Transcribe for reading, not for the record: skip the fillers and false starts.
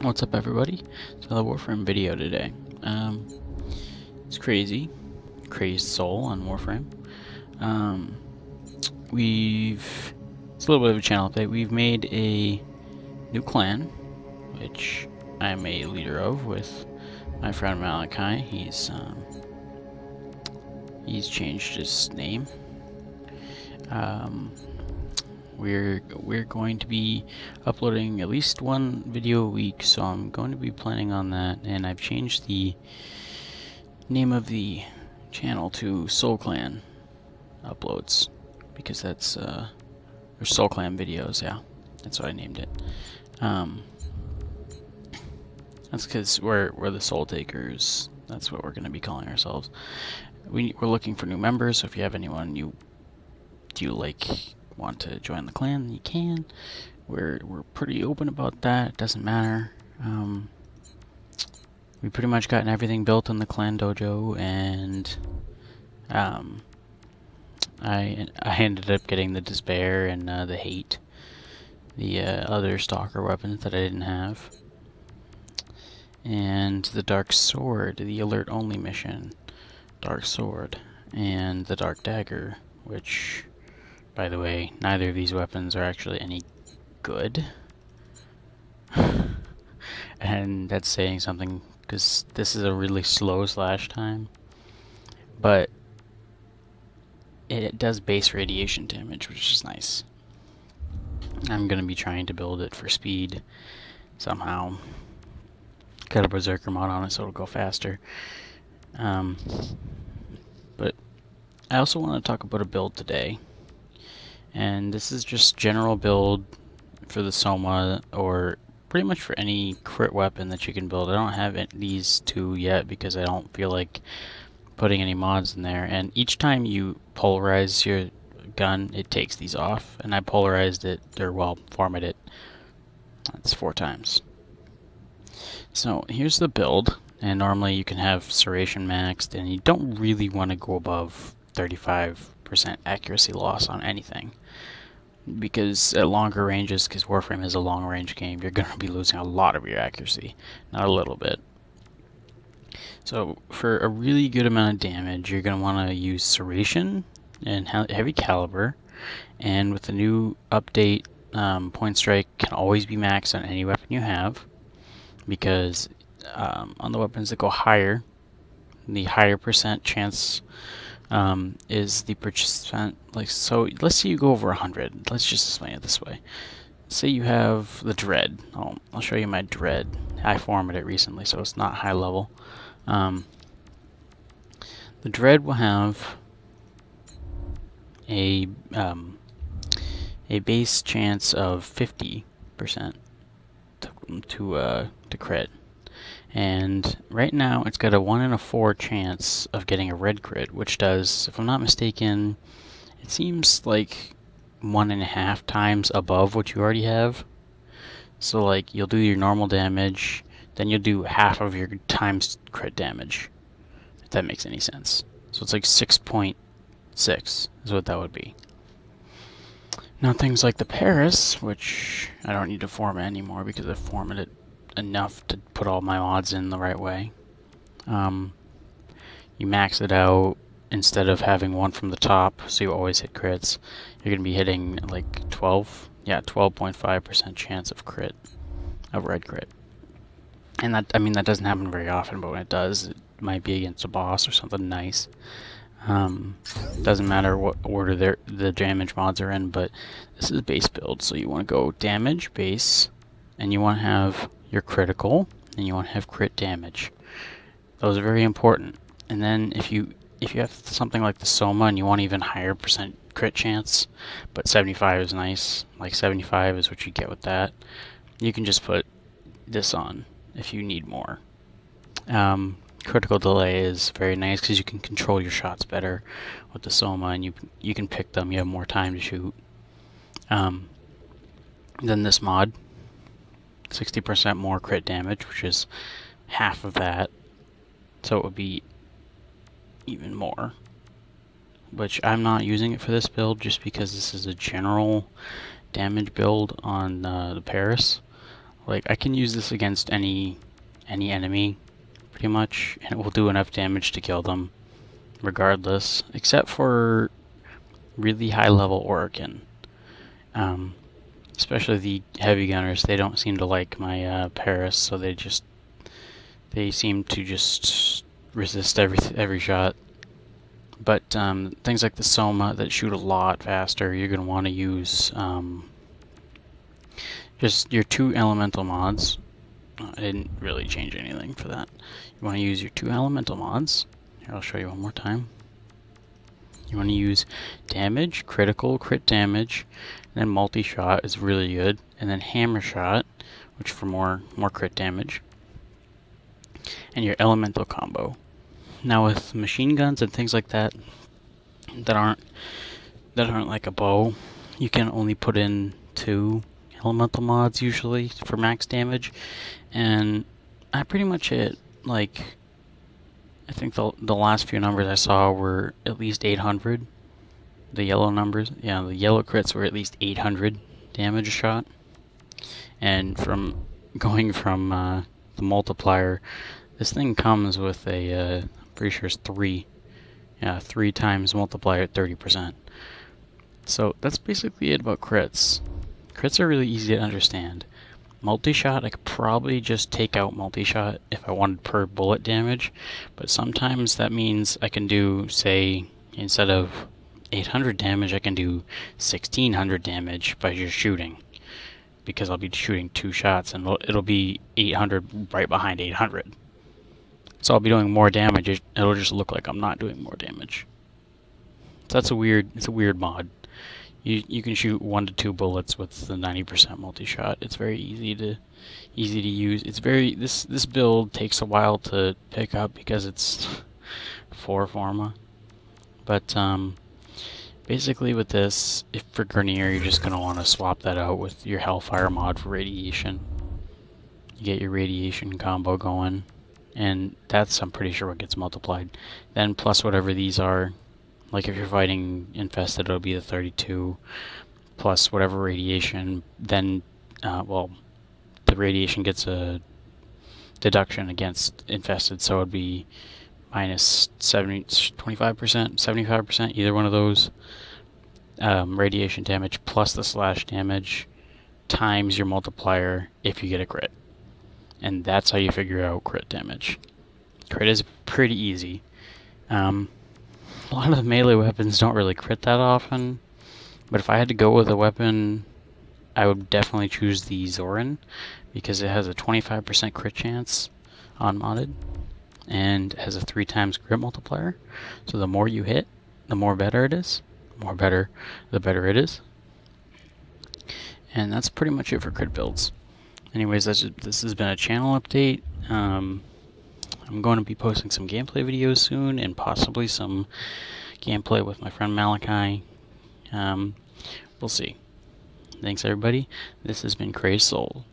What's up, everybody? It's another Warframe video today. It's crazy. Crazed Soul on Warframe. It's a little bit of a channel update. We've made a new clan, which I'm a leader of with my friend Malachi. He's changed his name. We're going to be uploading at least one video a week, so I'm going to be planning on that, and I've changed the name of the channel to Soul Clan Uploads, because that's or Soul Clan Videos, yeah, that's what I named it. That's because we're the Soul Takers. That's what we're going to be calling ourselves. We're looking for new members, so if you have anyone want to join the clan, you can. We're pretty open about that. It doesn't matter. We pretty much gotten everything built in the clan dojo, and I ended up getting the despair and the hate, the other stalker weapons that I didn't have, and the dark sword, the alert only mission, dark sword, and the dark dagger, which, by the way, neither of these weapons are actually any good. And that's saying something, because this is a really slow slash time. But it does base radiation damage, which is nice. I'm going to be trying to build it for speed somehow. Got a berserker mod on it so it'll go faster. But I also want to talk about a build today. And this is just general build for the Soma, or pretty much for any crit weapon that you can build. I don't have these two yet because I don't feel like putting any mods in there. And each time you polarize your gun, it takes these off. And I polarized it, or well, formatted it. That's 4 times. So here's the build. And normally you can have Serration maxed, and you don't really want to go above 35% accuracy loss on anything, because at longer ranges, because Warframe is a long range game, you're going to be losing a lot of your accuracy, not a little bit. So for a really good amount of damage, you're going to want to use Serration and heavy caliber, and with the new update, point strike can always be maxed on any weapon you have, because on the weapons that go higher, the higher percent chance is the percent, like, so let's say you go over 100. Let's just explain it this way. Say you have the Dread. I'll show you my Dread. I formatted it recently, so it's not high level. The Dread will have a base chance of 50% to crit. And right now it's got a 1 in 4 chance of getting a red crit, which does, if I'm not mistaken, it seems like 1.5 times above what you already have. So like, you'll do your normal damage, then you'll do half of your times crit damage, if that makes any sense. So it's like 6.6 is what that would be. Now things like the Paris, which I don't need to format anymore because I've formatted enough to put all my mods in the right way. You max it out. Instead of having one from the top, so you always hit crits, you're going to be hitting like 12.5% chance of crit, of red crit. And that, I mean, that doesn't happen very often, but when it does, it might be against a boss or something nice. Doesn't matter what order the damage mods are in, but this is base build, so you want to go damage, base, and you want to have your critical, and you want to have crit damage. Those are very important. And then if you have something like the Soma and you want even higher percent crit chance, but 75 is nice, like 75 is what you get with that, you can just put this on if you need more. Critical delay is very nice because you can control your shots better with the Soma, and you can pick them, you have more time to shoot. Then this mod, 60% more crit damage, which is half of that, so it would be even more, which I'm not using it for this build just because this is a general damage build on the Paris. Like, I can use this against any enemy, pretty much, and it will do enough damage to kill them, regardless, except for really high-level Orokin. Especially the heavy gunners, they don't seem to like my Paris, so they seem to just resist every shot. But things like the Soma that shoot a lot faster, you're going to want to use just your 2 elemental mods. I didn't really change anything for that. You want to use your 2 elemental mods. Here, I'll show you one more time. You want to use damage, critical, crit damage, and then multi-shot is really good, and then hammer shot, which for more crit damage, and your elemental combo. Now with machine guns and things like that aren't like a bow, you can only put in 2 elemental mods usually for max damage, and I pretty much hit, like, I think the last few numbers I saw were at least 800. The yellow numbers, yeah, the yellow crits were at least 800 damage a shot. And from going from the multiplier, this thing comes with a, pretty sure it's 3 times multiplier at 30%. So that's basically it about crits. Crits are really easy to understand. Multi-shot, I could probably just take out multi-shot if I wanted per bullet damage, but sometimes that means I can do, say, instead of 800 damage, I can do 1600 damage by just shooting, because I'll be shooting 2 shots and it'll be 800 right behind 800. So I'll be doing more damage, it'll just look like I'm not doing more damage. So it's a weird mod. You can shoot 1 to 2 bullets with the 90% multi-shot. It's very easy to use. It's very this build takes a while to pick up because it's 4 forma. But basically with this, if for Grenier, you're just gonna want to swap that out with your Hellfire mod for radiation. You get your radiation combo going, and that's, I'm pretty sure, what gets multiplied. Then plus whatever these are. Like if you're fighting infested, it'll be the 32 plus whatever radiation. Then, well, the radiation gets a deduction against infested, so it'd be minus 25%, 75%, either one of those. Radiation damage plus the slash damage times your multiplier if you get a crit. And that's how you figure out crit damage. Crit is pretty easy. A lot of the melee weapons don't really crit that often, but if I had to go with a weapon, I would definitely choose the Zorin, because it has a 25% crit chance on modded, and has a 3 times crit multiplier. So the more you hit, the more better it is. The better it is. And that's pretty much it for crit builds. Anyways, this has been a channel update. I'm going to be posting some gameplay videos soon, and possibly some gameplay with my friend Malachi. We'll see. Thanks, everybody. This has been Crazed Soul.